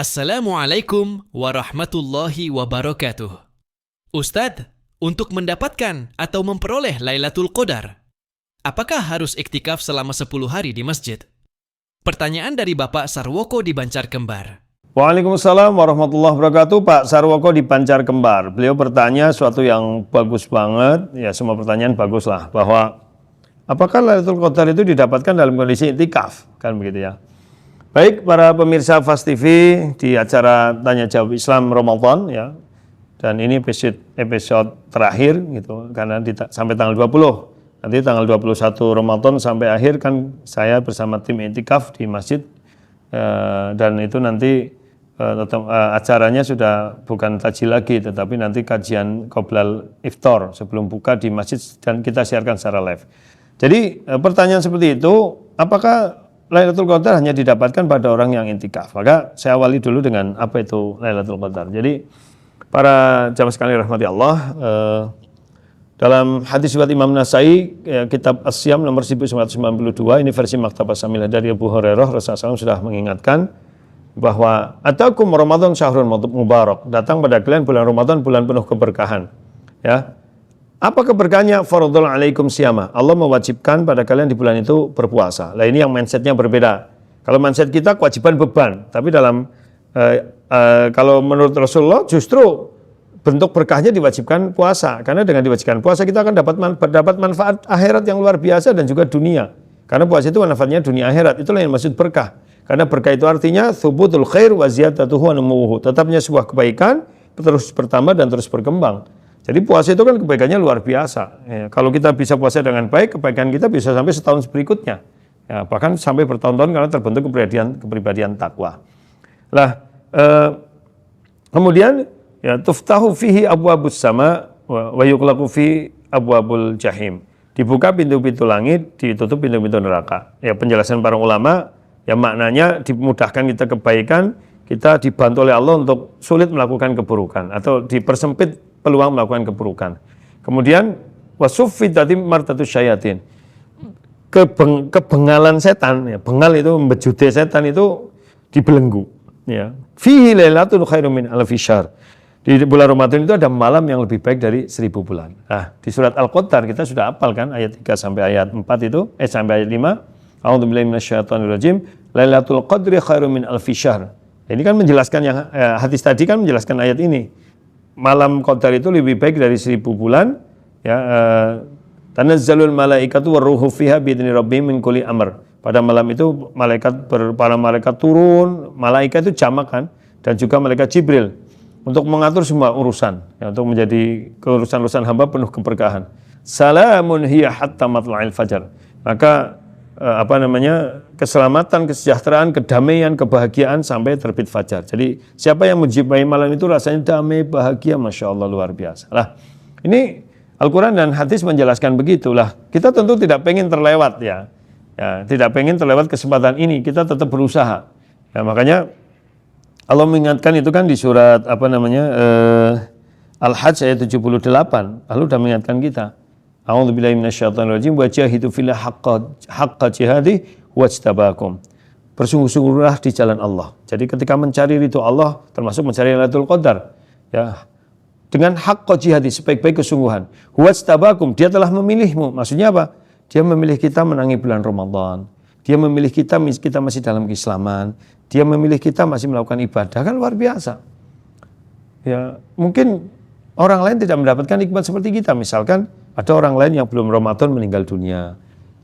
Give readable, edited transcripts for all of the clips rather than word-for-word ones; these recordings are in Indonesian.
Assalamualaikum warahmatullahi wabarakatuh. Ustadz, untuk mendapatkan atau memperoleh Lailatul Qadar, apakah harus iktikaf selama 10 hari di masjid? Pertanyaan dari Bapak Sarwoko di Banjar Kembar. Waalaikumsalam warahmatullahi wabarakatuh. Pak Sarwoko di Banjar Kembar. Beliau bertanya suatu yang bagus banget. Ya, semua pertanyaan bagus lah. Bahwa apakah Lailatul Qadar itu didapatkan dalam kondisi iktikaf? Kan begitu ya. Baik para pemirsa Fast TV di acara Tanya Jawab Islam Ramadan ya. Dan ini episode terakhir gitu karena sampai tanggal 20. Nanti tanggal 21 Ramadan sampai akhir kan saya bersama tim iktikaf di masjid dan itu nanti acaranya sudah bukan tajil lagi tetapi nanti kajian qoblal iftar sebelum buka di masjid dan kita siarkan secara live. Jadi pertanyaan seperti itu, apakah Lailatul Qadar hanya didapatkan pada orang yang intikaf? Maka saya awali dulu dengan apa itu Lailatul Qadar. Jadi para jamaah sekalian rahmati Allah, dalam hadis riwayat Imam Nasai, kitab As-Siyam nomor 1992, ini versi Maktabah Samilah dari Abu Hurairah, Rasulullah SAW sudah mengingatkan bahwa atakum Ramadan syahrun mubarak, datang pada kalian bulan Ramadan, bulan penuh keberkahan. Ya. Apa keberkahannya? Faradul alaikum siyama. Allah mewajibkan pada kalian di bulan itu berpuasa. Nah ini yang mindsetnya berbeda. Kalau mindset kita kewajiban beban, tapi dalam kalau menurut Rasulullah justru bentuk berkahnya diwajibkan puasa. Karena dengan diwajibkan puasa kita akan dapat manfaat akhirat yang luar biasa dan juga dunia. Karena puasa itu manfaatnya dunia akhirat. Itulah yang maksud berkah. Karena berkah itu artinya thubutul khair wa ziyadatuhu wa numuhu. Tetapnya sebuah kebaikan terus bertambah dan terus berkembang. Jadi puasa itu kan kebaikannya luar biasa. Ya, kalau kita bisa puasa dengan baik, kebaikan kita bisa sampai setahun berikutnya. Ya, bahkan sampai bertahun-tahun karena terbentuk kepribadian takwa. Lah, kemudian ya tuftahu fihi abwabus sama wa yuqlaqu fi abwabul jahim. Dibuka pintu-pintu langit, ditutup pintu-pintu neraka. Ya, penjelasan para ulama ya maknanya dimudahkan kita kebaikan, kita dibantu oleh Allah untuk sulit melakukan keburukan atau dipersempit peluang melakukan keburukan. Kemudian wasuffidati martatus syayatin. Kebengalan setan, ya, bengal itu membejute setan itu dibelenggu, ya. Fihi lailatul khairum min alfi syahr. Di bulan Ramadan itu ada malam yang lebih baik dari 1000 bulan. Nah, di surat Al-Qadar kita sudah hafal kan ayat 3 sampai ayat 4 itu, sampai ayat 5. A'udzubillahi minasyaitonirrajim. Lailatul qadri khairum min alfi syahr. Ini kan menjelaskan yang hadis tadi kan menjelaskan ayat ini. Malam Qadar itu lebih baik dari 1000 bulan. Ya, tanazzalul malaikatu waruhu fiha biidzni rabbihim min kulli amr. Pada malam itu para malaikat turun, malaikat itu jamak kan, dan juga malaikat Jibril untuk mengatur semua urusan, ya, untuk menjadi urusan hamba penuh keberkahan. Salamun hiya hatta matla'il fajar. Maka keselamatan, kesejahteraan, kedamaian, kebahagiaan sampai terbit fajar. Jadi siapa yang menjiwai malam itu rasanya damai, bahagia, Masya Allah luar biasa. Lah, ini Al-Quran dan hadis menjelaskan begitulah. Kita tentu tidak pengen terlewat ya, tidak pengen terlewat kesempatan ini. Kita tetap berusaha. Ya, makanya Allah mengingatkan itu kan di surat Al-Hajj ayat 78. Lalu sudah mengingatkan kita. A'udzubillahi minasyaitonirrajim wa jahidu fillah haqqa jihadi wajtabakum. Bersungguh-sungguhlah di jalan Allah. Jadi ketika mencari ridho Allah termasuk mencari Lailatul Qadar ya dengan haqqa jihadi sebaik-baik kesungguhan. Wajtabakum, dia telah memilihmu. Maksudnya apa? Dia memilih kita menangi bulan Ramadan. Dia memilih kita masih dalam keislaman. Dia memilih kita masih melakukan ibadah, kan luar biasa. Ya, mungkin orang lain tidak mendapatkan nikmat seperti kita. Misalkan ada orang lain yang belum Ramadan meninggal dunia.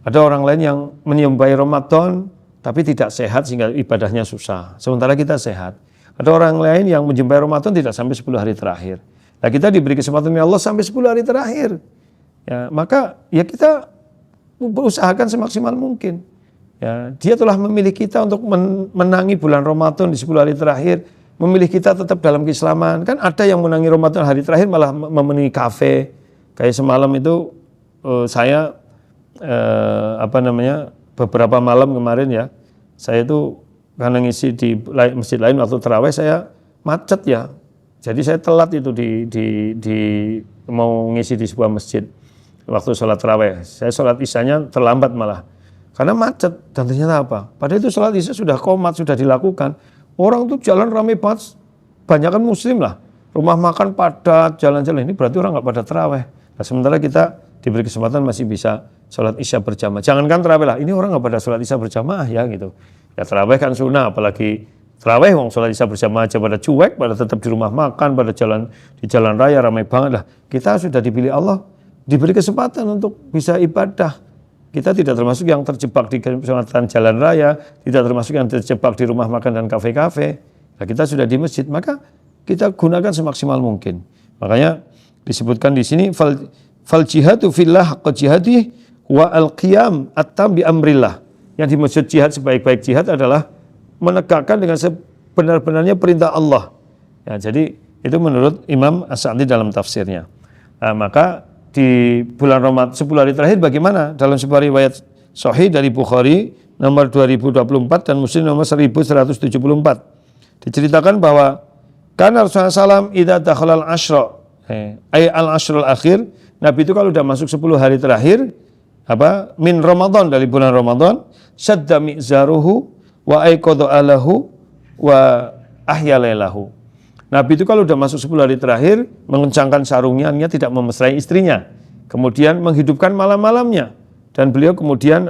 Ada orang lain yang menyembah Ramadan tapi tidak sehat sehingga ibadahnya susah. Sementara kita sehat. Ada orang lain yang menyembah Ramadan tidak sampai 10 hari terakhir. Nah, kita diberi kesempatan oleh Allah sampai 10 hari terakhir. Ya, maka ya kita berusahakan semaksimal mungkin. Ya, dia telah memilih kita untuk menangi bulan Ramadan di 10 hari terakhir. Memilih kita tetap dalam keislaman. Kan ada yang menangi Ramadan hari terakhir malah memenuhi kafe. Kayak semalam itu saya beberapa malam kemarin ya, saya itu karena ngisi di masjid lain waktu tarawih saya macet ya. Jadi saya telat itu di mau ngisi di sebuah masjid waktu sholat tarawih. Saya sholat isyanya terlambat malah karena macet dan ternyata apa? Padahal itu sholat isya sudah qomat, sudah dilakukan. Orang tuh jalan ramai banget, banyak kan muslim lah. Rumah makan padat, jalan-jalan, ini berarti orang nggak pada tarawih. Nah, sementara kita diberi kesempatan masih bisa sholat isya berjamaah. Jangankan tarawih lah, ini orang nggak pada sholat isya berjamaah ya gitu. Ya tarawih kan sunnah, apalagi tarawih wong sholat isya berjamaah aja pada cuek, pada tetap di rumah makan, pada jalan di jalan raya ramai banget lah. Kita sudah dipilih Allah, diberi kesempatan untuk bisa ibadah. Kita tidak termasuk yang terjebak di kesempatan jalan raya, tidak termasuk yang terjebak di rumah makan dan kafe-kafe. Nah, kita sudah di masjid, maka kita gunakan semaksimal mungkin. Makanya disebutkan di sini fal jihadu fillah haqqa jihadi wa al-qiyam at-tam bi amrillah. Yang dimaksud jihad sebaik-baik jihad adalah menegakkan dengan sebenar-benarnya perintah Allah. Ya, jadi itu menurut Imam As-Sa'di dalam tafsirnya. Nah, maka di bulan Ramadan 10 hari terakhir bagaimana? Dalam sebuah riwayat sahih dari Bukhari nomor 2024 dan Muslim nomor 1174 diceritakan bahwa karena Rasulullah SAW idza dakhalal asyra al-asyrul akhir, Nabi itu kalau udah masuk 10 hari terakhir min Ramadan, dari bulan Ramadan, syadda mi'zaruhu wa aiqadha alahu wa ahya lailahu. Nabi itu kalau udah masuk 10 hari terakhir mengencangkan sarungnya, tidak memesrai istrinya, kemudian menghidupkan malam-malamnya, dan beliau kemudian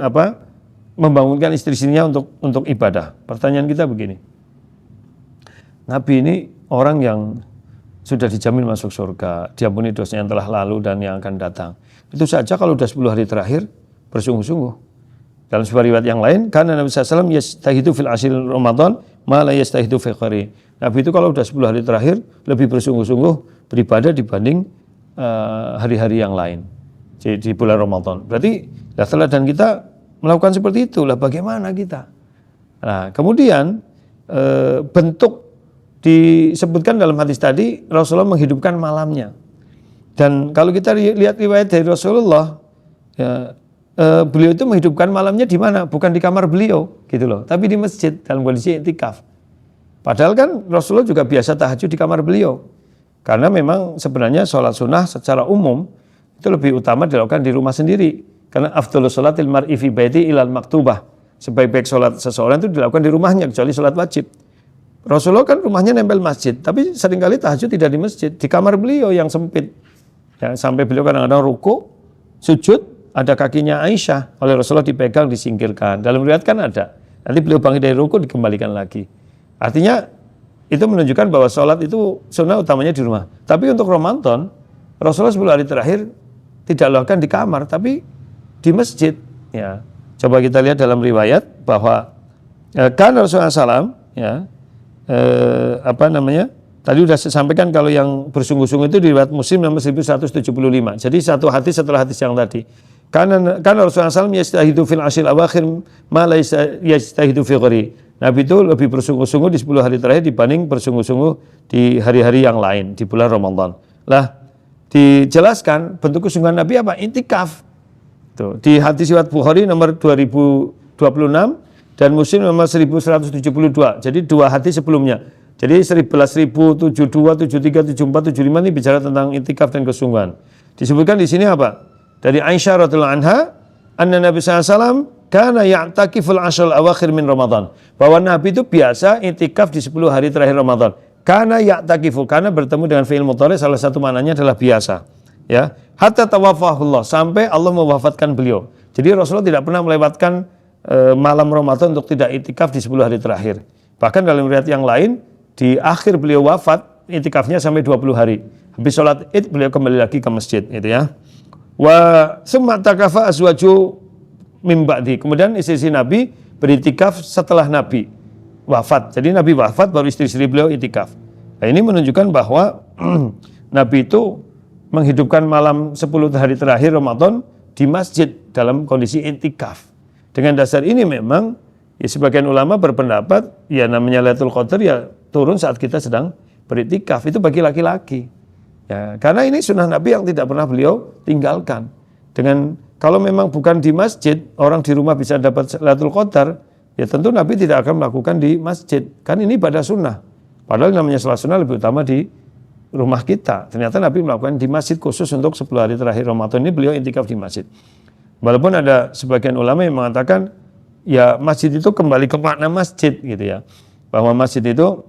membangunkan istri-istrinya untuk ibadah. Pertanyaan kita begini, Nabi ini orang yang sudah dijamin masuk surga, diampuni dosanya yang telah lalu dan yang akan datang. Itu saja kalau sudah 10 hari terakhir bersungguh-sungguh. Dalam sebuah riwayat yang lain, karena Nabi SAW yastahidu fil ashil Ramadan ma la yastahidu fi qari. Nabi itu kalau sudah 10 hari terakhir lebih bersungguh-sungguh beribadah dibanding hari-hari yang lain di bulan Ramadan. Berarti teladan kita melakukan seperti itulah. Bagaimana kita? Nah, kemudian bentuk disebutkan dalam hadis tadi, Rasulullah menghidupkan malamnya. Dan kalau kita lihat riwayat dari Rasulullah, ya, beliau itu menghidupkan malamnya di mana? Bukan di kamar beliau, gitu loh. Tapi di masjid dalam kondisi i'tikaf. Padahal kan Rasulullah juga biasa tahajud di kamar beliau. Karena memang sebenarnya sholat sunnah secara umum itu lebih utama dilakukan di rumah sendiri. Karena afdhalus sholatil mar'i fi baiti ilal maktubah. Sebaik-baik sholat seseorang itu dilakukan di rumahnya, kecuali sholat wajib. Rasulullah kan rumahnya nempel masjid, tapi seringkali tahajud tidak di masjid, di kamar beliau yang sempit. Ya, sampai beliau kadang-kadang ruku, sujud, ada kakinya Aisyah, oleh Rasulullah dipegang, disingkirkan. Dalam riwayat kan ada. Nanti beliau bangkit dari ruku, dikembalikan lagi. Artinya itu menunjukkan bahwa sholat itu sunnah utamanya di rumah. Tapi untuk Ramadan, Rasulullah 10 hari terakhir tidak lakukan di kamar, tapi di masjid. Ya, coba kita lihat dalam riwayat bahwa kan Rasulullah SAW, ya, tadi sudah saya sampaikan kalau yang bersungguh-sungguh itu di riwayat Muslim nomor 1175. Jadi satu hadis setelah hadis yang tadi. Karena Rasulullah SAW yastahidu fil ashil awakhir ma la yastahidu fi qari. Nabi itu lebih bersungguh-sungguh di 10 hari terakhir dibanding bersungguh-sungguh di hari-hari yang lain di bulan Ramadan. Lah, dijelaskan bentuk kesungguhan Nabi apa? I'tikaf. Tuh, di hadis riwayat Bukhari nomor 2026 dan Muslim nomor 1172. Jadi dua hadis sebelumnya. Jadi 11.072, 73, 74, 75 ini bicara tentang i'tikaf dan kesungguhan. Disebutkan di sini apa? Dari Aisyah radhiyallahu anha, anna Nabi SAW kana ya'takiful ashral awakhir min Ramadan. Bahwa Nabi itu biasa i'tikaf di 10 hari terakhir Ramadan. Kana ya'takifu, karena bertemu dengan fi'il mudhari, salah satu maknanya adalah biasa. Ya, hatta tawaffahullah, sampai Allah mewafatkan beliau. Jadi Rasulullah tidak pernah melewatkan malam Ramadan untuk tidak i'tikaf di 10 hari terakhir. Bahkan dalam riwayat yang lain, di akhir beliau wafat, i'tikafnya sampai 20 hari. Habis sholat id, beliau kembali lagi ke masjid, gitu ya. Wa summa takafa azwaju min ba'di. Kemudian istri-istri Nabi beritikaf setelah Nabi wafat. Jadi Nabi wafat baru istri-istri beliau itikaf. Nah, ini menunjukkan bahwa Nabi itu menghidupkan malam 10 hari terakhir Ramadan di masjid dalam kondisi itikaf. Dengan dasar ini memang ya sebagian ulama berpendapat ya namanya Lailatul Qadar ya turun saat kita sedang beritikaf, itu bagi laki-laki. Ya, karena ini sunnah Nabi yang tidak pernah beliau tinggalkan. Dengan kalau memang bukan di masjid, orang di rumah bisa dapat Lailatul Qadar, ya tentu Nabi tidak akan melakukan di masjid. Kan ini ibadah sunnah. Padahal namanya salat sunnah lebih utama di rumah kita. Ternyata Nabi melakukan di masjid khusus untuk 10 hari terakhir Ramadan ini beliau intikaf di masjid. Walaupun ada sebagian ulama yang mengatakan ya masjid itu kembali ke makna masjid gitu ya. bahwa masjid itu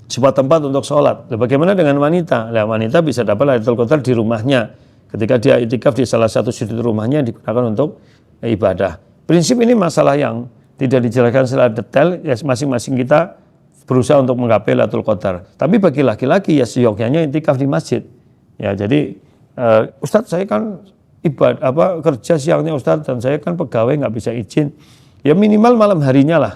sebuah tempat untuk sholat. Bagaimana dengan wanita? Nah, wanita bisa dapat Lailatul Qadar di rumahnya. Ketika dia itikaf di salah satu sudut rumahnya digunakan untuk ibadah. Prinsip ini masalah yang tidak dijelaskan secara detail, ya masing-masing kita berusaha untuk menggapai Lailatul Qadar. Tapi bagi laki-laki ya seyogyanya itikaf di masjid. Ya, jadi Ustadz saya kan kerja siangnya Ustadz dan saya kan pegawai nggak bisa izin. Ya minimal malam harinya lah.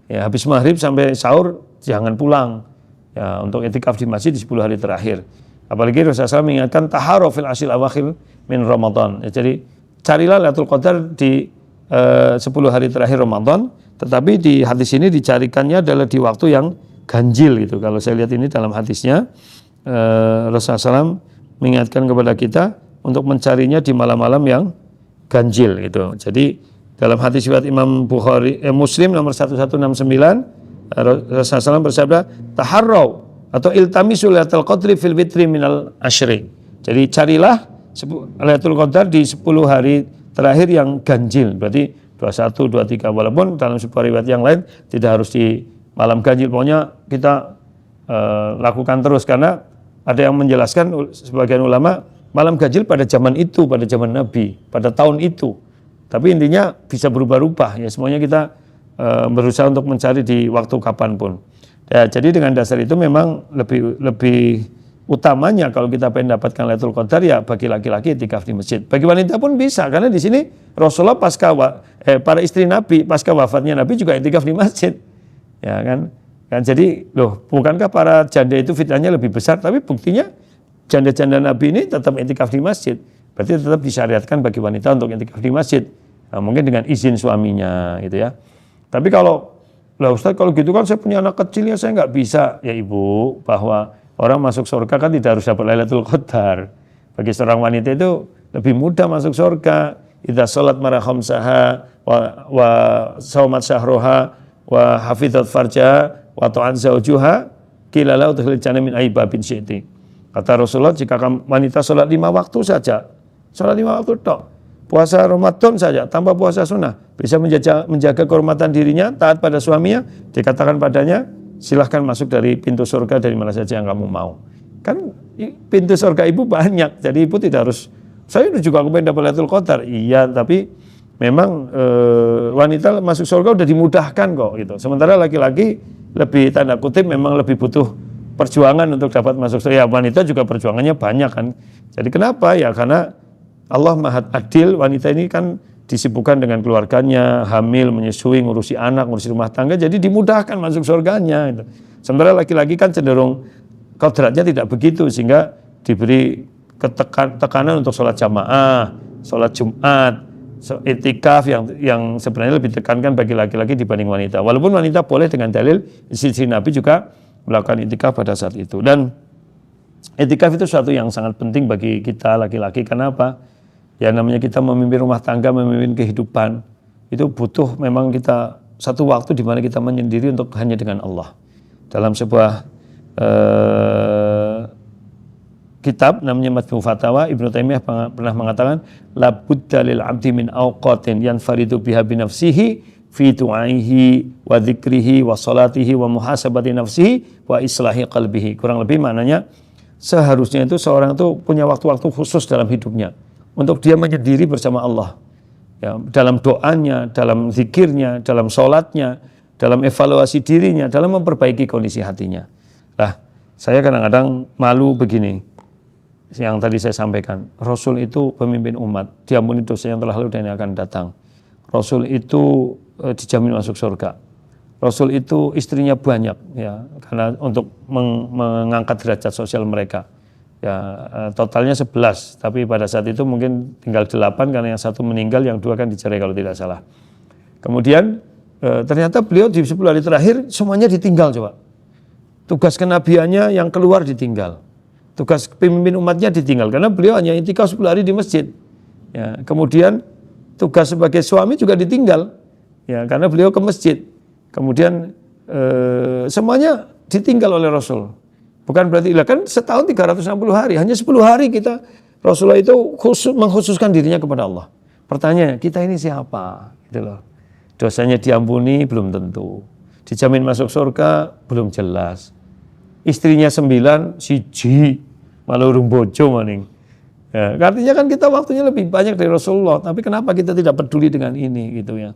Ya habis maghrib sampai sahur jangan pulang. Ya untuk itikaf di masjid di 10 hari terakhir. Apalagi Rasulullah SAW mengingatkan taharu fil ashil awakhir min Ramadan. Ya, jadi carilah Lailatul Qadar di 10 hari terakhir Ramadan, tetapi di hadis ini dicarikannya adalah di waktu yang ganjil gitu. Kalau saya lihat ini dalam hadisnya Rasulullah SAW mengingatkan kepada kita untuk mencarinya di malam-malam yang ganjil gitu. Jadi dalam hadis riwayat Imam Muslim nomor 1169 Rasulullah SAW bersabda taharrau atau iltamisul Lailatul Qadri fil witri minal asyri. Jadi carilah Lailatul Qadar di 10 hari terakhir yang ganjil, berarti 21, 23, walaupun dalam sebuah riwayat yang lain tidak harus di malam ganjil, pokoknya kita lakukan terus, karena ada yang menjelaskan sebagian ulama malam ganjil pada zaman itu, pada zaman Nabi, pada tahun itu, tapi intinya bisa berubah-ubah, ya semuanya kita berusaha untuk mencari di waktu kapanpun. Ya, jadi dengan dasar itu memang lebih utamanya kalau kita pengen dapatkan Lailatul Qadar ya bagi laki-laki itikaf di masjid. Bagi wanita pun bisa, karena di sini Rasulullah para istri Nabi pasca wafatnya Nabi juga itikaf di masjid. Ya kan? Jadi bukankah para janda itu fitnahnya lebih besar, tapi buktinya janda-janda Nabi ini tetap itikaf di masjid. Berarti tetap disyariatkan bagi wanita untuk itikaf di masjid. Nah, mungkin dengan izin suaminya gitu ya. Tapi kalau Ustaz kalau gitu kan saya punya anak kecil ya saya nggak bisa. Ya Ibu, bahwa orang masuk surga kan tidak harus dapat Lailatul Qadar. Bagi seorang wanita itu lebih mudah masuk surga. Idza shalat mara khamsaha wa shaumat syahruha wa hafizat farjaha wa ta'an zawjuha qila lahu udkhilil jannah min ayyi babin syi'ti. Kata Rasulullah, jika wanita sholat 5 waktu saja, sholat 5 waktu tok, puasa Ramadan saja tanpa puasa sunnah, bisa menjaga kehormatan dirinya, taat pada suaminya, dikatakan padanya silahkan masuk dari pintu surga dari mana saja yang kamu mau. Kan pintu surga ibu banyak, jadi ibu tidak harus, saya juga pengen dapat Lailatul Qadar, iya, tapi memang wanita masuk surga udah dimudahkan kok gitu. Sementara laki-laki lebih tanda kutip memang lebih butuh perjuangan untuk dapat masuk surga. Ya wanita juga perjuangannya banyak kan. Jadi kenapa? Ya karena Allah Maha Adil, wanita ini kan disibukkan dengan keluarganya, hamil, menyusui, ngurusi anak, ngurusi rumah tangga, jadi dimudahkan masuk surganya gitu. Sementara laki-laki kan cenderung kodratnya tidak begitu, sehingga diberi tekanan untuk sholat jamaah, sholat Jumat, itikaf yang sebenarnya lebih ditekankan bagi laki-laki dibanding wanita. Walaupun wanita boleh dengan dalil istri Nabi juga melakukan itikaf pada saat itu. Dan itikaf itu suatu yang sangat penting bagi kita laki-laki. Kenapa? Ya namanya kita memimpin rumah tangga, memimpin kehidupan, itu butuh memang kita satu waktu di mana kita menyendiri untuk hanya dengan Allah. Dalam sebuah kitab namanya Majmu' Fatawa, Ibnu Taimiyah pernah mengatakan la budda lil 'abdi min awqatin yanfaridu biha bi nafsihi fi du'aihi wa dzikrihi wa salatihi wa muhasabati nafsihi wa islahi qalbihi. Kurang lebih maknanya seharusnya itu seorang itu punya waktu-waktu khusus dalam hidupnya untuk dia menyendiri bersama Allah. Ya, dalam doanya, dalam zikirnya, dalam sholatnya, dalam evaluasi dirinya, dalam memperbaiki kondisi hatinya. Nah, saya kadang-kadang malu begini, yang tadi saya sampaikan, Rasul itu pemimpin umat, diampuni dosa yang telah lalu dan yang akan datang. Rasul itu dijamin masuk surga. Rasul itu istrinya banyak, ya, karena untuk mengangkat derajat sosial mereka. Ya, totalnya 11, tapi pada saat itu mungkin tinggal 8 karena yang satu meninggal, yang 2 kan dicerai kalau tidak salah. Kemudian ternyata beliau di 10 hari terakhir semuanya ditinggal coba. Tugas kenabiannya yang keluar ditinggal. Tugas pemimpin umatnya ditinggal karena beliau hanya intikaf 10 hari di masjid. Ya, kemudian tugas sebagai suami juga ditinggal. Ya, karena beliau ke masjid. Kemudian semuanya ditinggal oleh Rasul. Bukan berarti kan setahun 360 hari, hanya 10 hari kita Rasulullah itu mengkhususkan dirinya kepada Allah. Pertanyaan, kita ini siapa? Gitu loh. Dosanya diampuni belum tentu. Dijamin masuk surga, belum jelas. Istrinya 9, siji, malah urung bojo maning. Ya, artinya kan kita waktunya lebih banyak dari Rasulullah, tapi kenapa kita tidak peduli dengan ini gitu ya.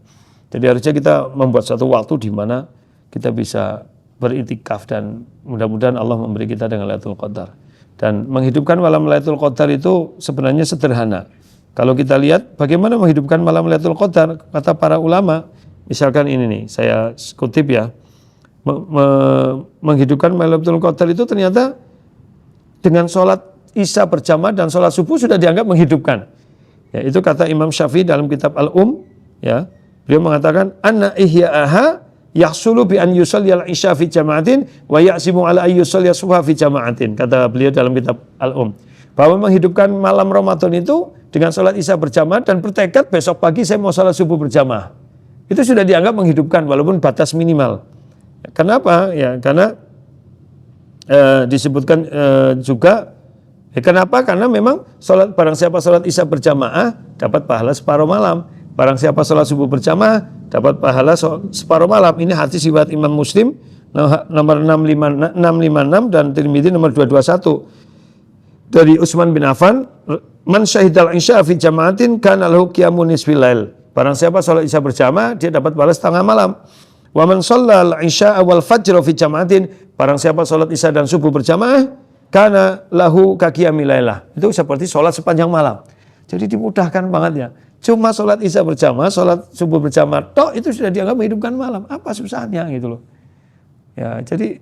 Jadi harusnya kita membuat suatu waktu di mana kita bisa beritikaf dan mudah-mudahan Allah memberi kita dengan Lailatul Qadar. Dan menghidupkan malam Lailatul Qadar itu sebenarnya sederhana. Kalau kita lihat bagaimana menghidupkan malam Lailatul Qadar, kata para ulama, misalkan ini nih, saya kutip ya, menghidupkan malam Lailatul Qadar itu ternyata dengan sholat Isya berjamaah dan sholat subuh sudah dianggap menghidupkan. Ya, itu kata Imam Syafi'i dalam kitab Al-Um, ya. Beliau mengatakan anna ihya'aha yahsulu bi an yusalliyal isya fi jama'atin wa ya'simu ala ay yusalliya subha fi jama'atin. Kata beliau dalam kitab Al-Um, bahwa menghidupkan malam Ramadan itu dengan sholat Isya berjamaah dan bertekad besok pagi saya mau sholat subuh berjamaah. Itu sudah dianggap menghidupkan walaupun batas minimal. Kenapa? Ya, karena disebutkan juga kenapa? Karena memang barang siapa sholat Isya berjamaah dapat pahala separuh malam. Barang siapa sholat subuh berjamaah dapat pahala separuh malam. Ini hadis riwayat Imam Muslim nomor 656 dan Tirmidzi nomor 221. Dari Utsman bin Affan, man syahidal isya fi jama'atin kana lahu qiyamun nisfil lail. Barang siapa sholat Isya berjamaah dia dapat pahala setengah malam. Wa man shallal isya wal fajr fi jama'atin, barang siapa sholat Isya dan subuh berjamaah kana lahu kaqiyamil lailah. Itu seperti sholat sepanjang malam. Jadi dimudahkan banget ya. Cuma sholat Isya berjamaah, sholat subuh berjamaah, toh itu sudah dianggap menghidupkan malam. Apa susahnya gitu loh. Ya, jadi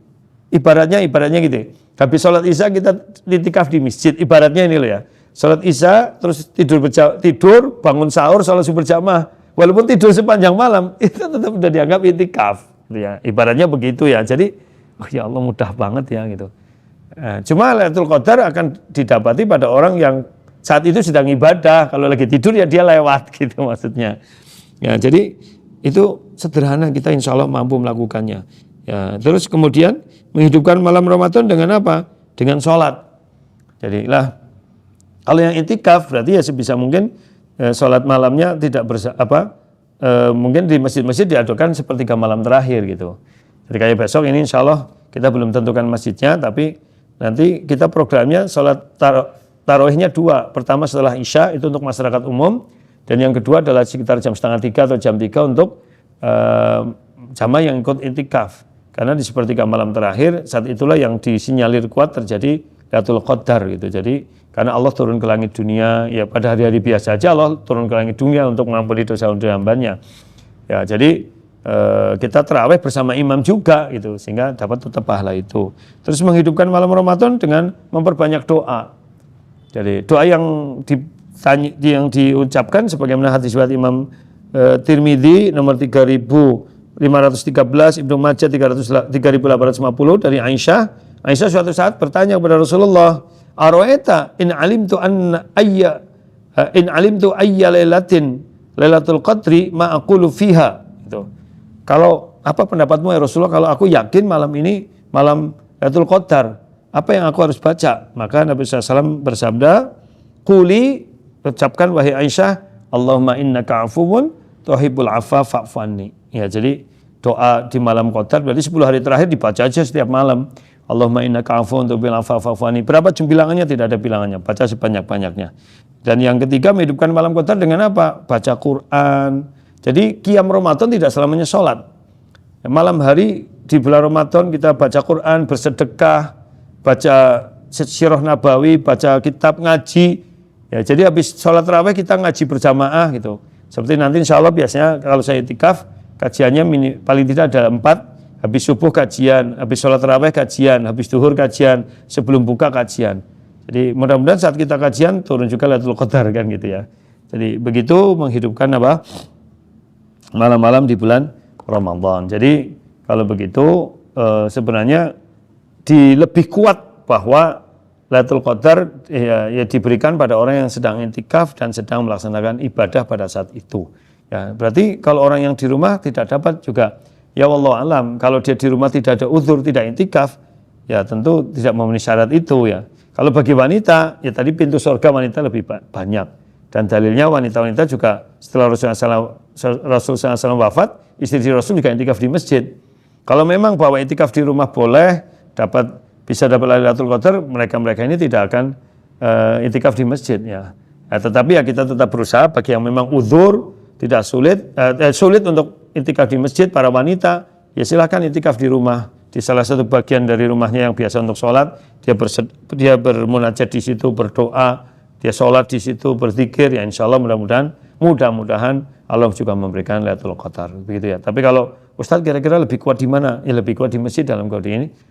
ibaratnya gitu. Habis sholat Isya kita itikaf di masjid. Ibaratnya ini loh ya. Sholat Isya terus tidur, bangun sahur, sholat subuh berjamaah. Walaupun tidur sepanjang malam, itu tetap sudah dianggap itikaf. Gitu ya. Ibaratnya begitu ya. Jadi, ya Allah mudah banget ya gitu. Cuma Lailatul Qadar akan didapati pada orang yang saat itu sedang ibadah, kalau lagi tidur ya dia lewat gitu maksudnya. Ya, jadi itu sederhana, kita insya Allah mampu melakukannya. Ya, terus kemudian menghidupkan malam Ramadan dengan apa? Dengan sholat. Jadi kalau yang itikaf berarti ya sebisa mungkin sholat malamnya tidak mungkin di masjid-masjid diadakan sepertiga malam terakhir gitu. Jadi kayak besok ini insya Allah kita belum tentukan masjidnya, tapi nanti kita programnya sholat tarawihnya 2. Pertama setelah Isya itu untuk masyarakat umum, dan yang kedua adalah sekitar jam 2:30 atau jam 3 untuk jamaah yang ikut itikaf. Karena di sepertiga malam terakhir saat itulah yang disinyalir kuat terjadi Lailatul Qadar gitu. Jadi karena Allah turun ke langit dunia, ya pada hari-hari biasa aja Allah turun ke langit dunia untuk mengampuni dosa hambanya. Ya, jadi kita tarawih bersama imam juga gitu, sehingga dapat tetap pahala itu. Terus menghidupkan malam Ramadan dengan memperbanyak doa. Jadi doa yang diucapkan sebagaimana hadis riwayat Imam Tirmidzi nomor 3513, Ibnu Majah 3850 dari Aisyah. Aisyah suatu saat bertanya kepada Rasulullah, "Araita in alimtu ayya lailatul qadri ma aqulu fiha?" Gitu. Kalau apa pendapatmu ya Rasulullah kalau aku yakin malam ini malam Lailatul Qadar, apa yang aku harus baca? Maka Nabi SAW bersabda, "Quli," ucapkan wahai Aisyah, "Allahumma innaka afuwun tuhibbul afwa fa'fu anni." Ya, jadi doa di malam Qadar berarti 10 hari terakhir dibaca aja setiap malam. Allahumma innaka afuwun tuhibbul afwa fa'fu anni. Berapa bilangannya? Tidak ada bilangannya. Baca sebanyak-banyaknya. Dan yang ketiga menghidupkan malam Qadar dengan apa? Baca Quran. Jadi qiyam Ramadan tidak selamanya sholat. Malam hari di bulan Ramadan kita baca Quran, bersedekah, baca sirah nabawi, baca kitab, ngaji. Ya, jadi habis sholat tarawih kita ngaji berjamaah gitu. Seperti nanti insya Allah biasanya kalau saya itikaf, kajiannya paling tidak ada 4. Habis subuh kajian, habis sholat tarawih kajian, habis duhur kajian, sebelum buka kajian. Jadi mudah-mudahan saat kita kajian turun juga Lailatul Qadar kan gitu ya. Jadi begitu menghidupkan apa? Malam-malam di bulan Ramadan. Jadi kalau begitu sebenarnya lebih kuat bahwa Lailatul Qadar ya diberikan pada orang yang sedang intikaf dan sedang melaksanakan ibadah pada saat itu. Ya, berarti kalau orang yang di rumah tidak dapat juga, ya wallahu alam, kalau dia di rumah tidak ada uzur, tidak intikaf, ya tentu tidak memenuhi syarat itu ya. Kalau bagi wanita, ya tadi pintu surga wanita lebih banyak. Dan dalilnya wanita-wanita juga setelah Rasulullah SAW wafat, istri Rasul juga intikaf di masjid. Kalau memang bahwa itikaf di rumah boleh, bisa dapat Lailatul Qadar, mereka-mereka ini tidak akan itikaf di masjid ya. Tetapi ya kita tetap berusaha bagi yang memang uzur, tidak sulit untuk itikaf di masjid, para wanita, ya silahkan itikaf di rumah. Di salah satu bagian dari rumahnya yang biasa untuk sholat, dia bermunajat di situ, berdoa, dia sholat di situ, berzikir, ya insya Allah mudah-mudahan Allah juga memberikan Lailatul Qadar, begitu ya. Tapi kalau Ustadz kira-kira lebih kuat di mana? Ya lebih kuat di masjid dalam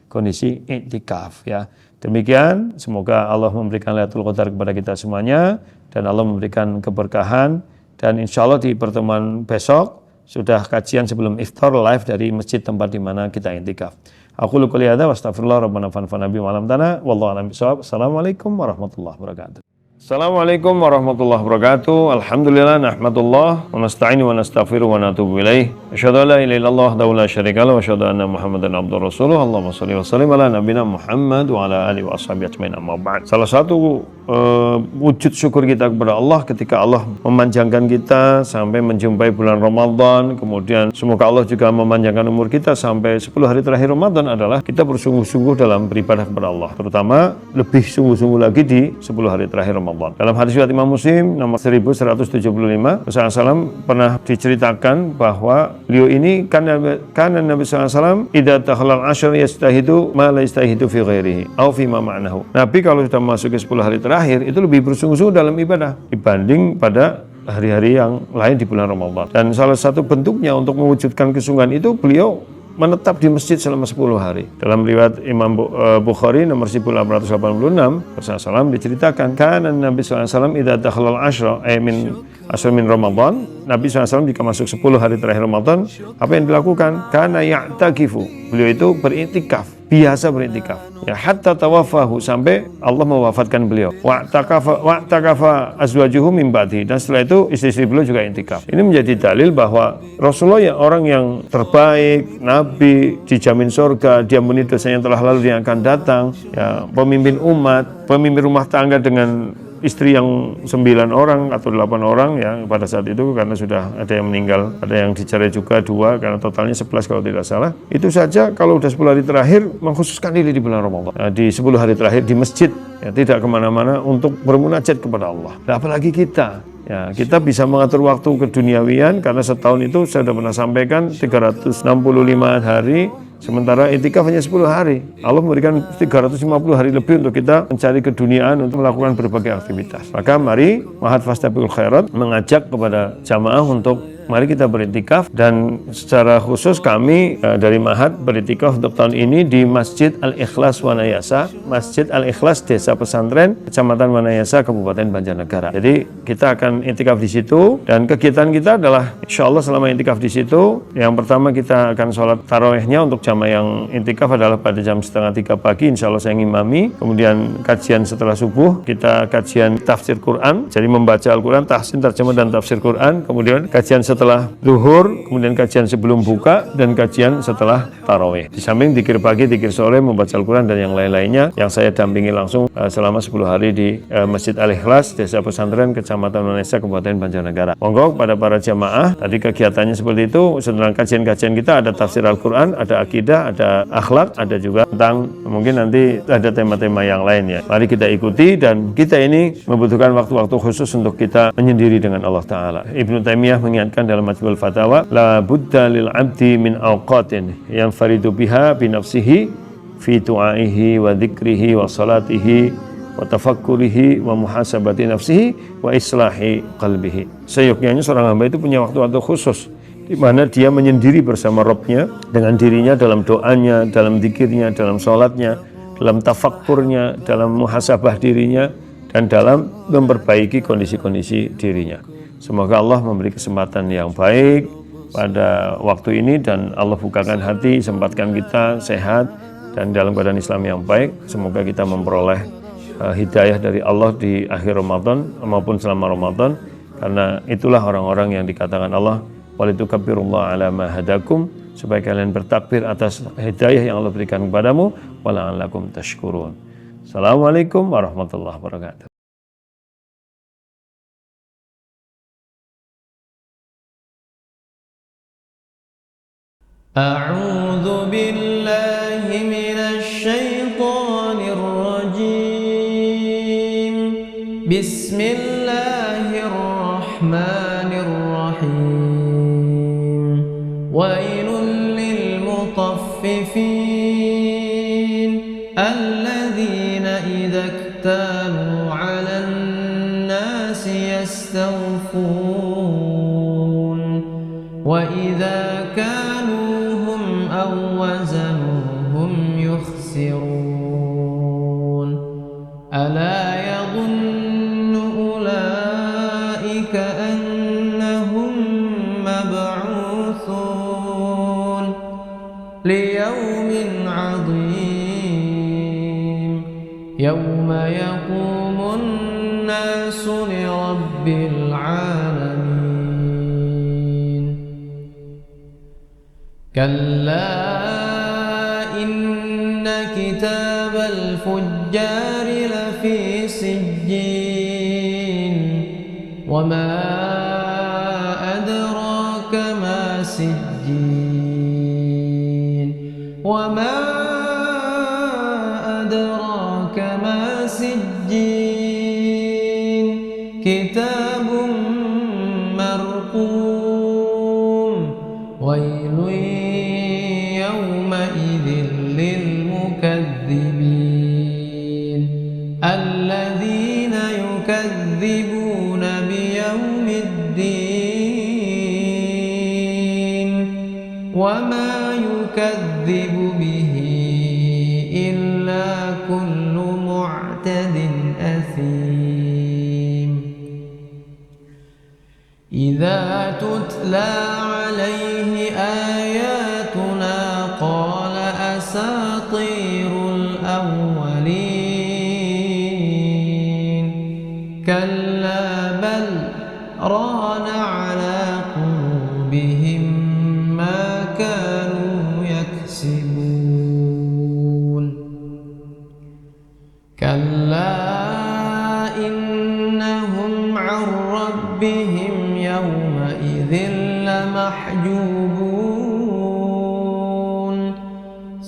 kondisi iktikaf ya. Demikian, semoga Allah memberikan Lailatul Qadar kepada kita semuanya dan Allah memberikan keberkahan, dan insya Allah di pertemuan besok sudah kajian sebelum iftar live dari masjid tempat di mana kita iktikaf. Aku lu qouli hadza wa astaghfirullah rabbana fanfa'na bi ma'lam tana wallahu a'lam bishawab. Assalamualaikum warahmatullahi wabarakatuh. Assalamualaikum warahmatullahi wabarakatuh. Alhamdulillah nahmadullah wa nasta'inu wa nastaghfiru wa natubu ilaih. Asyhadu an la ilaha illallah wa la syarika lahu wa asyhadu anna Muhammadan abduhu rasuluh. Allahumma shalli wa sallim ala nabiyina Muhammad wa ala alihi wa ashabihi ajmain, amma ba'd. Salah satu wujud syukur kita kepada Allah ketika Allah memanjangkan kita sampai menjumpai bulan Ramadan, kemudian semoga Allah juga memanjangkan umur kita sampai 10 hari terakhir Ramadan, adalah kita bersungguh-sungguh dalam beribadah kepada Allah, terutama lebih sungguh-sungguh lagi di 10 hari terakhir Ramadan. Dalam hadis riwayat Imam Muslim nomor 1175, Rasulullah SAW pernah diceritakan bahwa beliau ini kan Nabi SAW idza takhalal ashr yastahidu ma la yastahidu fi ghairihi au fi ma ma'nahu. Nabi kalau sudah masuk ke 10 hari terakhir itu lebih bersungguh-sungguh dalam ibadah dibanding pada hari-hari yang lain di bulan Ramadan. Dan salah satu bentuknya untuk mewujudkan kesungguhan itu beliau menetap di masjid selama 10 hari. Dalam riwayat Imam Bukhari nomor 1886, Rasulullah SAW diceritakan, kana Nabi SAW idza dakhala al-ashra min Ramadan, Nabi SAW jika masuk 10 hari terakhir Ramadan, apa yang dilakukan? Kana ya'takifu, beliau itu beriktikaf, biasa beriktikaf. Ya, hatta tawafahu, sampai Allah mewafatkan beliau. Wa'takafa azwajuhu min ba'di, dan setelah itu istri-istri beliau juga iktikaf. Ini menjadi dalil bahwa Rasulullah ya orang yang terbaik, Nabi dijamin surga, diampuni dosanya yang telah lalu, yang akan datang, ya, pemimpin umat, pemimpin rumah tangga dengan istri yang 9 orang atau 8 orang ya pada saat itu, karena sudah ada yang meninggal, ada yang dicerai juga 2, karena totalnya 11 kalau tidak salah. Itu saja kalau sudah 10 hari terakhir mengkhususkan diri di bulan Ramadan, di 10 hari terakhir di masjid, ya, tidak kemana-mana untuk bermunajat kepada Allah. Nah, apalagi kita, ya, kita bisa mengatur waktu keduniawian, karena setahun itu saya sudah pernah sampaikan 365 hari, sementara iktikaf hanya 10 hari. Allah memberikan 350 hari lebih untuk kita mencari keduniaan, untuk melakukan berbagai aktivitas. Maka mari Ma'had Fastabiqul Khairat mengajak kepada jamaah untuk mari kita beriktikaf, dan secara khusus kami dari Ma'had beriktikaf untuk tahun ini di Masjid Al-Ikhlas Wanayasa, Masjid Al-Ikhlas Desa Pesantren, Kecamatan Wanayasa, Kabupaten Banjarnegara. Jadi kita akan iktikaf di situ, dan kegiatan kita adalah insya Allah selama iktikaf di situ, yang pertama kita akan sholat tarawihnya untuk jamaah yang iktikaf adalah pada jam 2:30 pagi, insya Allah saya ngimami. Kemudian kajian setelah subuh, kita kajian tafsir Quran, jadi membaca Al-Quran, tahsin, terjemah, dan tafsir Quran. Kemudian kajian setelah zuhur, kemudian kajian sebelum buka, dan kajian setelah tarawih. Di samping dzikir pagi, dzikir sore, membaca Al-Quran, dan yang lain-lainnya yang saya dampingi langsung selama 10 hari di Masjid Al-Ikhlas, Desa Pesantren, Kecamatan Wanayasa, Kabupaten Banjarnegara. Monggo pada para jamaah, tadi kegiatannya seperti itu. Setelah kajian-kajian kita ada tafsir Al-Quran, ada akidah, ada akhlak, ada juga tentang mungkin nanti ada tema-tema yang lain ya. Mari kita ikuti, dan kita ini membutuhkan waktu-waktu khusus untuk kita menyendiri dengan Allah Ta'ala. Ibnu Taimiyah mengingatkan dalam Majmu'ul Fatawa, la budda lil abdi min awqatin yang faridu biha bi nafsihi fi du'aihi wa dzikrihi wa salatihi wa tafakkurihi wa muhasabati nafsihi wa islahi qalbihi. Seyogyanya seorang hamba itu punya waktu-waktu khusus di mana dia menyendiri bersama Rabb-nya, dengan dirinya dalam doanya, dalam dzikirnya, dalam salatnya, dalam tafakkurnya, dalam muhasabah dirinya, dan dalam memperbaiki kondisi-kondisi dirinya. Semoga Allah memberi kesempatan yang baik pada waktu ini, dan Allah bukakan hati, sempatkan kita sehat dan dalam keadaan Islam yang baik. Semoga kita memperoleh hidayah dari Allah di akhir Ramadan maupun selama Ramadan, karena itulah orang-orang yang dikatakan Allah walitukabbirullaha ala ma hadakum, supaya kalian bertakbir atas hidayah yang Allah berikan kepadamu, wala'allakum tashkurun. Assalamualaikum warahmatullahi wabarakatuh. أعوذ بالله من الشيطان الرجيم. بسم الله الرحمن الرحيم. ويل للمطففين الذين إذا اكتالوا على الناس يستوفون وإذا كالوهم أو وزنوهم يخسرون ألا يظن أولئك أنهم مبعوثون ليوم عظيم يوم يقوم الناس لرب العالمين. كلا إن كتاب الفجار لفي سجين وما أدراك ما سجين وما أدراك ما سجين كتاب مرقوم ويل يومئذ للمكذبين الذين يكذبون بيوم الدين وما يكذب به إلا كل معتد أثيم. إذا تتلى عليه آياتنا قال أساطير الأولين كلا بل ران على قلوبهم ما كانوا يكسبون. كلا إنهم عن ربهم يومئذ لمحجوبون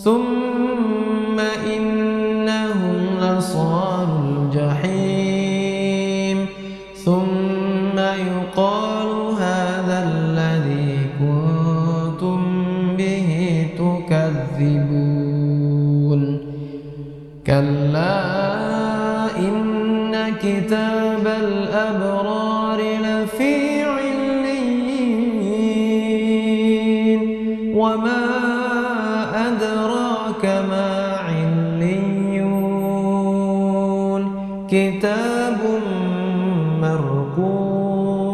ثم إنهم لصالو الجحيم ثم يقال هذا الذي كنتم به تكذبون. كلا إن كتاب الأبرار لفي عليين وما أدراك ما عليون كتاب مرقوم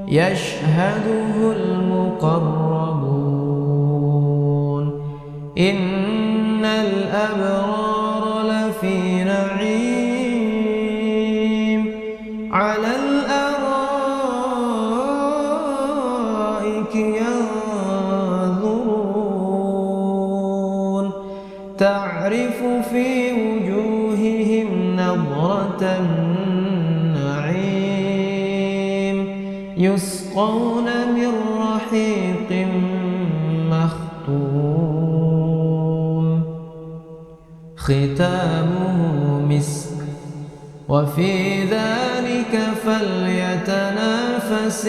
يشهده المقربون إن الأبرار لفي نعيم على الأرائك ينظرون تعرف في وجوههم نضرة النعيم يسقون من رحيق مختوم ختامه مسك وفي ذلك فليتنافس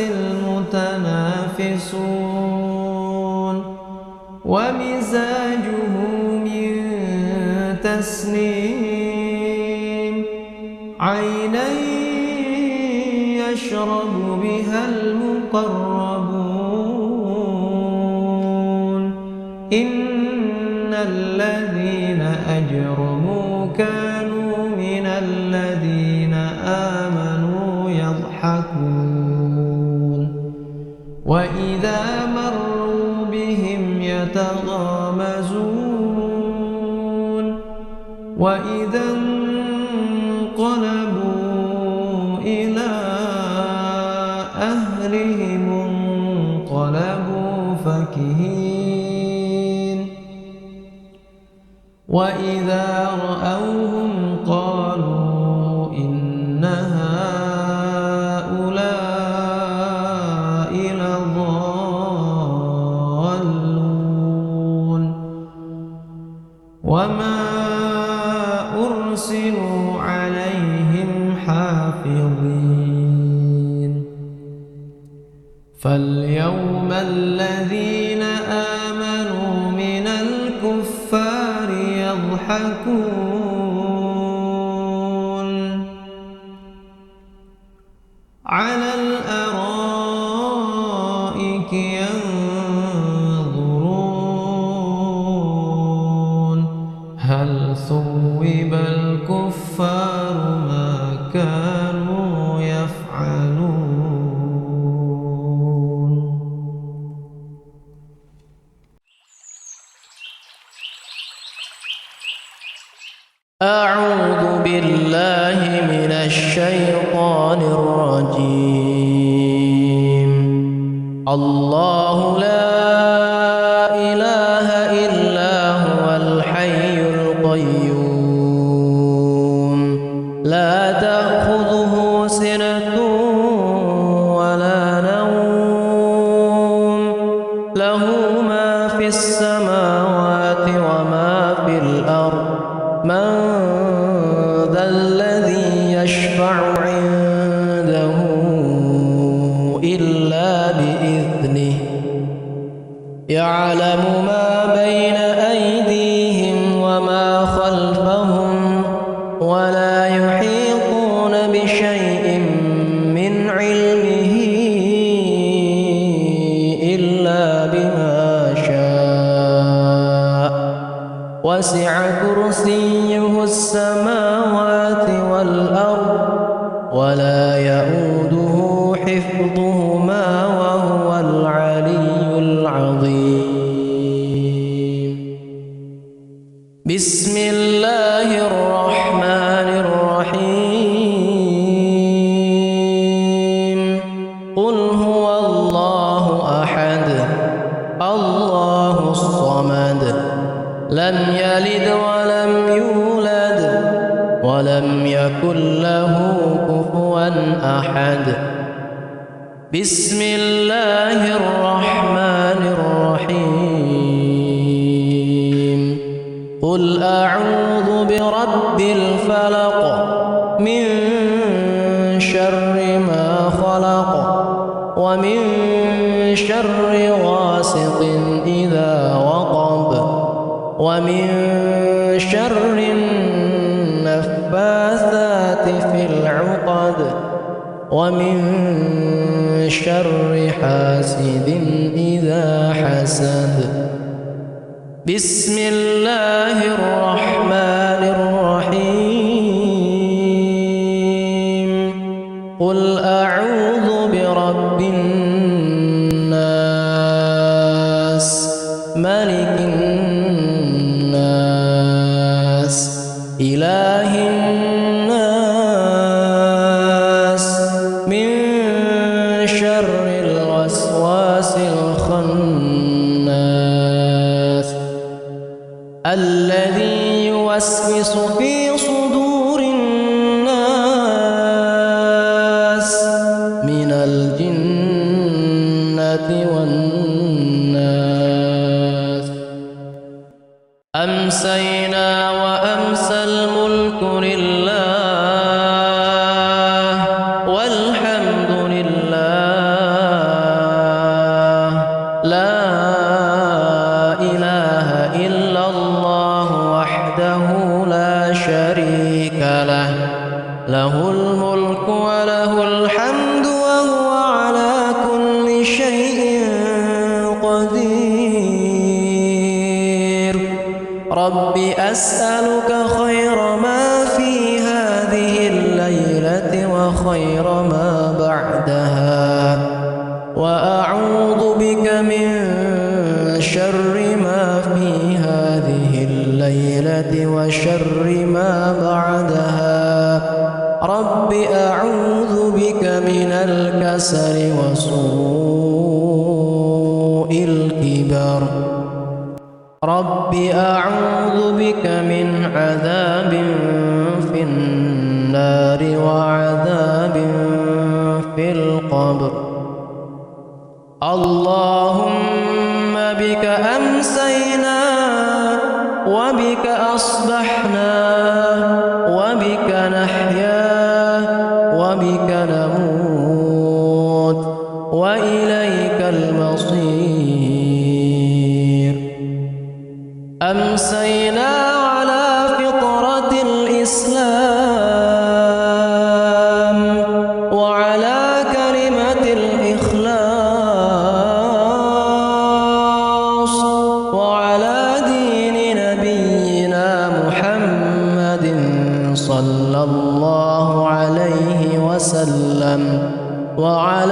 المتنافسون ومزاجه من تسنيم عينا يشرب بها المقربون إن الذين أجرموا كانوا من الذين آمنوا يضحكون وإذا مروا بهم يتغامزون وإذا انقلبوا إلى أهلهم انقلبوا فكهين وإذا رأوهم قالوا إن هؤلاء لضالون فاليوم الذين آمنوا من الكفار يضحكون على الأرائك ينظرون هل ثوب الكفار ما كانوا يفعلون. أعوذ بالله من الشيطان الرجيم. الله لا إله إلا هو الحي القيوم لا تأخذه سنة ولا نوم له ما في السماوات وما في الأرض من ذا الذي يشفع عنده إلا بإذنه يعلم ما بين أيديهم وما خلفهم ولا يحيطون بشيء من علمه إلا بما شاء وسع كرسيه السماوات والأرض ولا يؤوده حفظهما وهو العلي العظيم. بسم الله الرحمن الرحيم. قل هو الله أحد الله الصمد لم يلد ولم يولد ولم يكن له كفوا أحد. بسم الله الرحمن الرحيم. قل أعوذ برب الفلق من شر ما خلق ومن شر غاسق إذا وقب ومن شر النفاثات في العقد ومن شر حاسد إذا حسد. بسم الله الرحمن الرحيم. قل أعوذ برب الناس ملك الناس إله الناس من شر الوسواس الخناس الذي يوسوس في صدور الناس من الجنة والناس. أمسينا وأمسى الملك لله والحمد لله لا إله إلا الله وحده لا شريك له له الملك وله الحمد وهو على كل شيء قدير. رب أسألك خير ما في هذه الليلة وخير ما بعدها وأعوذ بك من شر ما في هذه الليلة وشر ما بعدها. رب أعوذ بك من الكسل وسوء الكبر. رب أعوذ بك من عذاب في النار وعذاب في القبر. اللهم بك أمسينا وبك أصبحنا وبك نحيا وبك نموت وإليك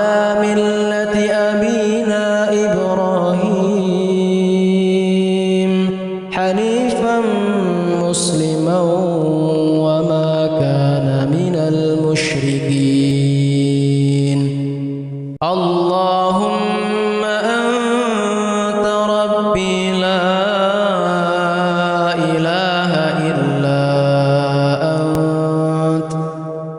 على ملة أبينا إبراهيم حنيفا مسلما وما كان من المشركين اللهم أنت ربي لا إله إلا أنت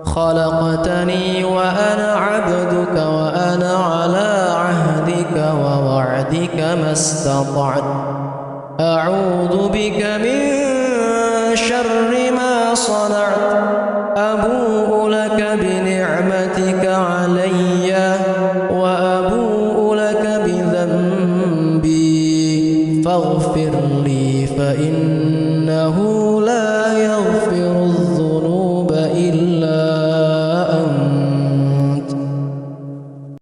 خلقتني وأنا عبدك وأنا على عهدك ووعدك ما استطعت أعوذ بك من شر ما صنعت أبوء لك بنعمتك علي وأبوء لك بذنبي فاغفر لي فإنه لا يغفر الذنوب إلا أنت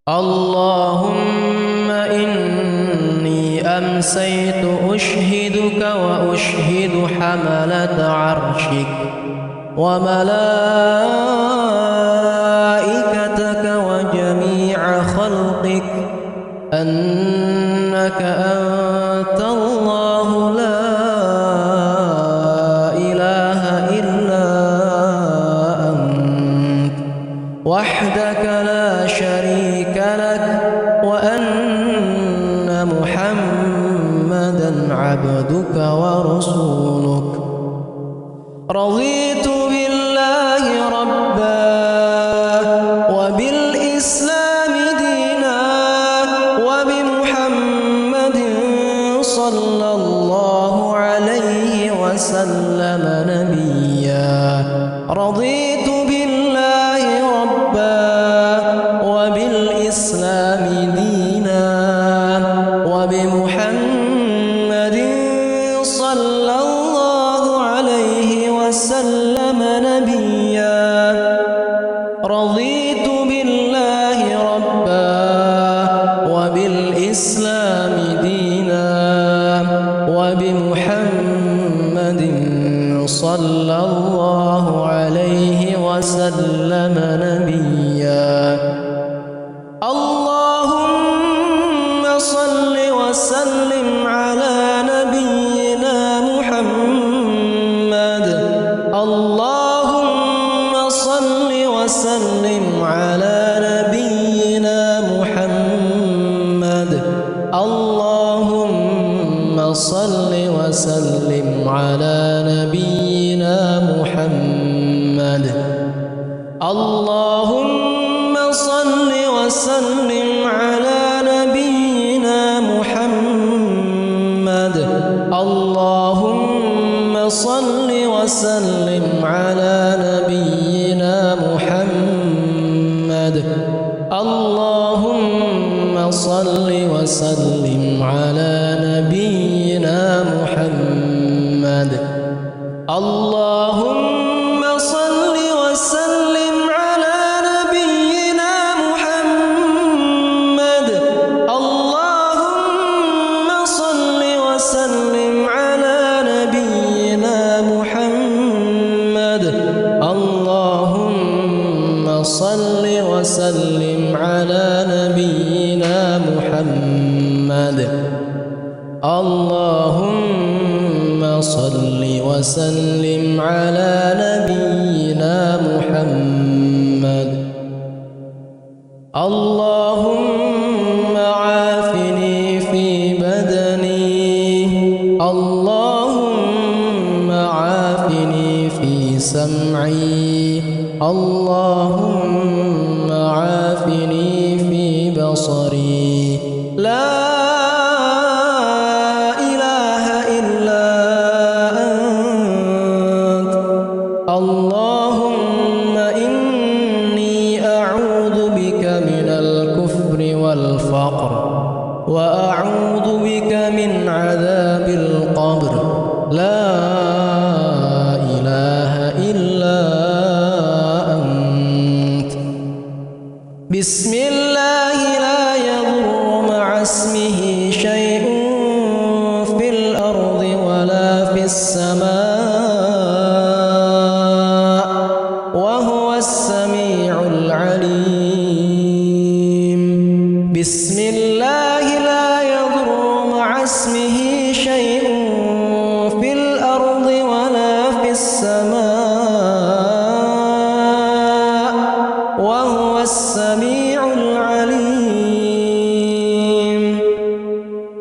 اللهم إني أمسيت أشهدك وأشهد حملة عرشك وملائكتك وجميع خلقك أنك أنت الله لا إله إلا أنت وحدك لا شريك لك وأن محمدا عبدك ورسولك رضيت بالله ربا وبالإسلام دينا وبمحمد صلى الله عليه وسلم نبيا رضيت بالله ربا وبالإسلام دينا وبمحمد صلى الله عليه وسلم نبيا رضيت بالله ربا وبالإسلام دينا وبمحمد صلى الله عليه وسلم نبيا اللهم صل وسلم على نبينا محمد اللهم صل وسلم على نبينا محمد اللهم صل وسلم على نبينا محمد اللهم صل وسلم على نبينا محمد اللهم صل وسلم على نبينا محمد اللهم صل وسلم على نبينا محمد اللهم صل وسلم على نبينا محمد اللهم صل وسلم على نبينا محمد اللهم صل وسلم على نبينا محمد اللهم صل وسلم على نبينا محمد اللهم عافني في بدني اللهم عافني في سمعي اللهم عافني في بصري لا إله إلا أنت اللهم إني أعوذ بك من الكفر والفقر وأعوذ بك من عذاب القبر لا إله إلا أنت بسم الله لا يضر مع اسمه شيء في الأرض ولا في السماء وهو السميع العليم بسم الله لا يضر مع اسمه شيء في الأرض ولا في السماء وهو السميع العليم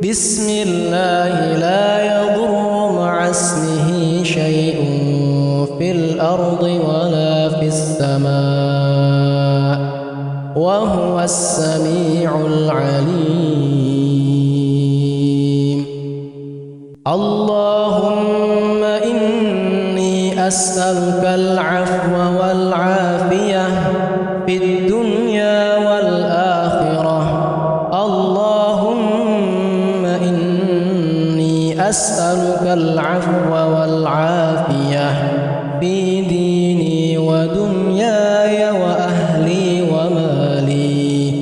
بسم الله لا يضر مع اسمه شيء في الأرض ولا في السماء وهو السميع العليم اللهم إني أسألك العفو والعافية في الدنيا والآخرة اللهم إني أسألك العفو والعافية في ديني ودنياي وأهلي ومالي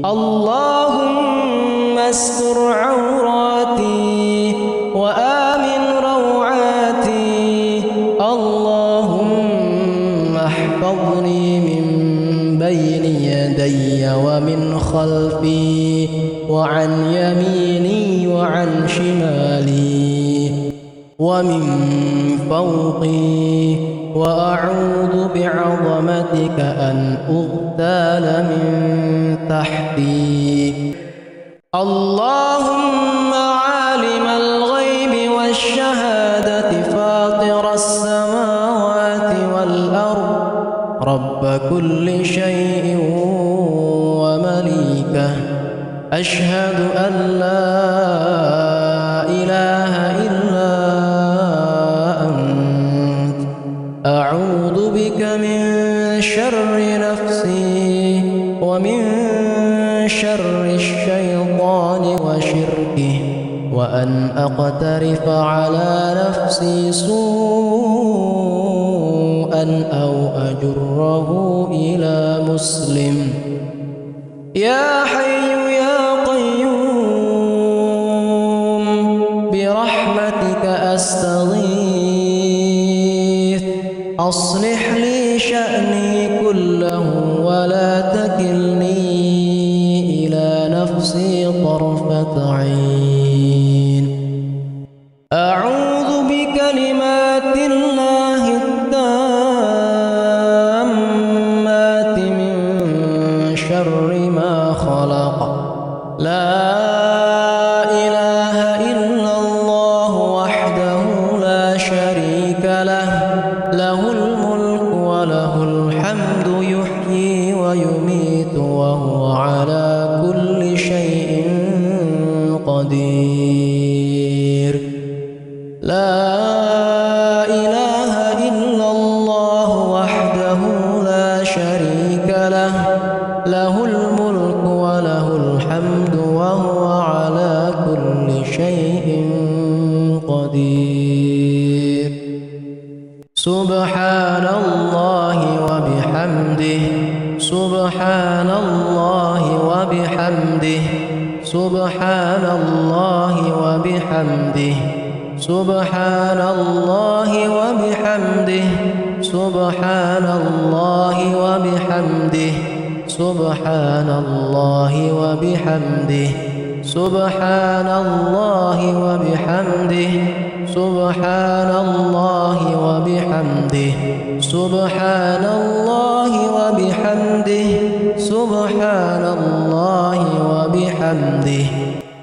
اللهم استر عوراتي وآمن روعاتي اللهم احفظني من بين يدي ومن خلفي وعن يميني وعن شمالي ومن فوقي وأعوذ بعظمتك أن أغتال من تحتي اللهم عالم الغيب والشهادة فاطر السماوات والأرض رب كل شيء ومليكه أشهد أن لا إله إلا أنت أعوذ بك من شر نفسي ومن شر الشيطان وشركه وأن أقترف على نفسي سوءا أو أجره إلى مسلم يا حي يا قيوم برحمتك أستغيث أصلح لي شأني كله ولا تكلني إلى نفسي طرفة عين أعوذ بكلمات الله التامات من شر ما خلق لا إله إلا الله وحده لا شريك له له الملك وله الحمد يحيي ويميت وهو على كل شيء قدير لا إله إلا الله وحده لا شريك له له الملك وله الحمد وهو على كل شيء قدير سبحان الله وبحمده سبحان الله وبحمده سبحان الله وبحمده سبحان الله وبحمده سبحان الله وبحمده سبحان الله وبحمده سبحان الله وبحمده سبحان الله وبحمده سبحان الله وبحمده سبحان الله وبحمده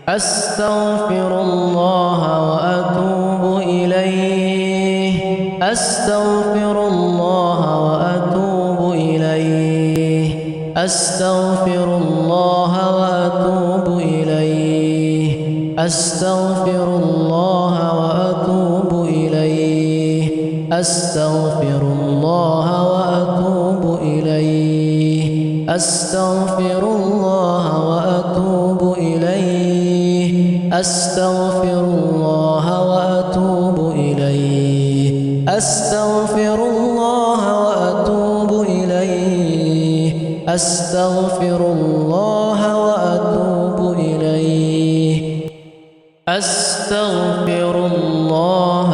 أستغفر الله وأتوب إليه أستغفر الله وأتوب إليه أستغفر الله وأتوب إليه أستغفر الله وأتوب إليه أستغفر الله وأتوب إليه أستغفر الله وأتوب إليه أستغفر الله وأتوب إليه أستغفر الله وأتوب إليه أستغفر الله وأتوب إليه أستغفر الله